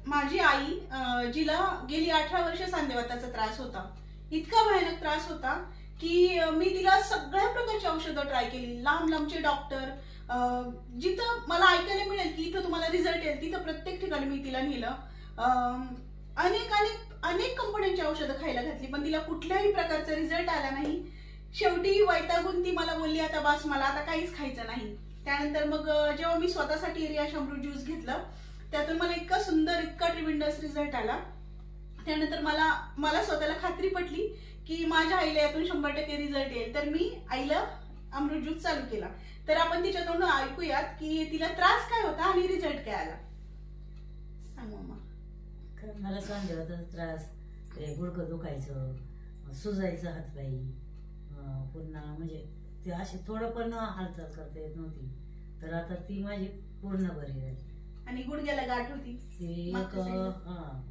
माझी आई जिला गेली 18 वर्ष सांधेवाताचा त्रास होता, इतका भयानक त्रास होता की मी तिला सगळ्या प्रकारची औषधं ट्राय केली, लांब लांबचे डॉक्टर, जिथं मला ऐकायला मिळेल की इथं तुम्हाला रिझल्ट येईल तिथं प्रत्येक ठिकाणी मी तिला नेलं. अनेक अनेक अनेक कंपन्यांची औषधं खायला घातली, पण तिला कुठल्याही प्रकारचा रिझल्ट आला नाही. शेवटी वैतागून ती मला बोलली आता बस, मला आता काहीच खायचं नाही. त्यानंतर मग जेव्हा मी स्वतःसाठी रियाश अमृत ज्यूस घेतलं, त्यातून मला इतका सुंदर, इतका ट्रिमेंडस रिझल्ट आला. त्यानंतर मला स्वतःला खात्री पटली की माझ्या आईला यातून 100% रिझल्ट येईल. तर मी आईला अमृत ज्यूस चालू केला. तर आपण तिच्यातून ऐकूयात की तिला त्रास काय होता आणि रिझल्ट काय आला. सांग मम्मा. मला सांधेवाताचा त्रास, गुडघं दुखायचं, सुजायचं हातपाई, पुन्हा म्हणजे ते अशी थोडं पण हालचाल करता येत नव्हती. तर आता ती माझी पूर्ण बरी झाली. आणि गुडघ्याला गाठ होती, ती एक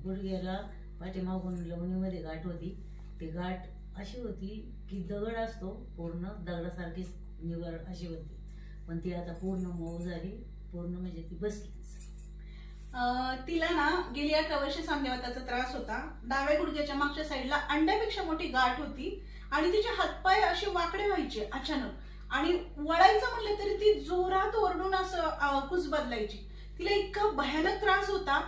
गुडघ्याला पाठीमागून लवणीमध्ये गाठ होती. ती गाठ अशी होती की दगड असतो पूर्ण दगडासारखीच निवड अशी होती, पण ती आता पूर्ण मऊ झाली, पूर्ण म्हणजे ती बसलीच. तिला ना गेली 18 वर्ष सांधेवाताचा त्रास होता. डाव्या गुडघ्याच्या मागच्या साईडला अंड्यापेक्षा मोठी गाठ होती आणि तिचे हातपाय असे वाकडे व्हायचे अचानक, आणि वळायचं म्हणलं तरी ती जोरात ओरडून असं कुस बदलायची. तिला इतका भयानक त्रास होता.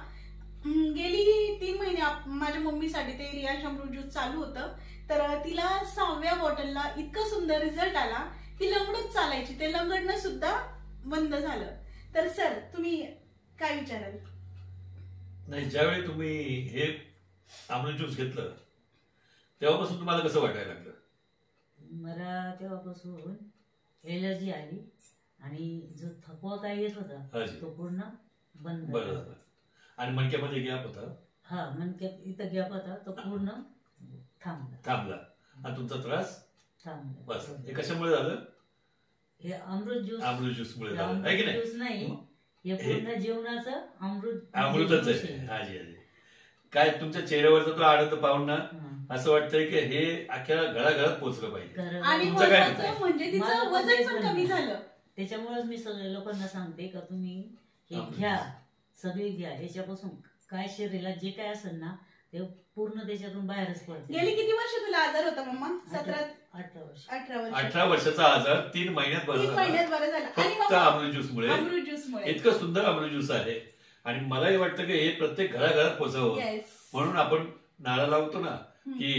गेली 3 महिने माझ्या मम्मीसाठी ते रियाश अमृत ज्यूस चालू होतं. तर तिला 6व्या बॉटलला इतका सुंदर रिझल्ट आला. ती लंगडच चालायची, ते लंगडणं सुद्धा बंद झालं. तर सर तुम्ही काय विचाराल? नाही, ज्यावेळी तुम्ही हे अमृत ज्यूस घेतलं तेव्हापासून तुम्हाला कसं वाटायला लागलं? मला तेव्हापासून एलर्जी आली आणि जो थकवा काय येत होता तो पूर्ण बंद झाला. आणि मणक्यामध्ये गॅप होता. हा, मणक्यात इथं गॅप होता तो पूर्ण थांबला आणि तुमचा त्रास थांबला. बस. हे कशामुळे झालं? हे अमृत ज्यूस मुळे झालं आहे की नाही? ज्यूस नाही, हे पूर्ण जीवनाचं अमृतच आहे. हाजी हाजी. काय तुमच्या चेहऱ्यावरचा तो आनंद पाहून ना असं वाटतंय की हे अख्ख्या घराघरात पोहोचलं पाहिजे. आणि म्हणजे तिचं वजन पण कमी झालं. त्याच्यामुळेच मी सगळ्या लोकांना सांगते का तुम्ही हे घ्या, सगळे घ्या. ह्याच्यापासून काय शरीराला जे काय असेल ना ते पूर्ण त्याच्यातून बाहेरच पडते. गेली किती वर्ष तुला आजार होता मम्मा? 18 वर्ष. 18 वर्षाचा आजार 3 महिन्यात बरा झाला. फक्त अमृत ज्यूसमुळे. इतकं सुंदर अमृत ज्यूस आहे आणि मलाही वाटतं की हे प्रत्येक घराघरात पोहोचावं, म्हणून आपण नारा लावतो ना की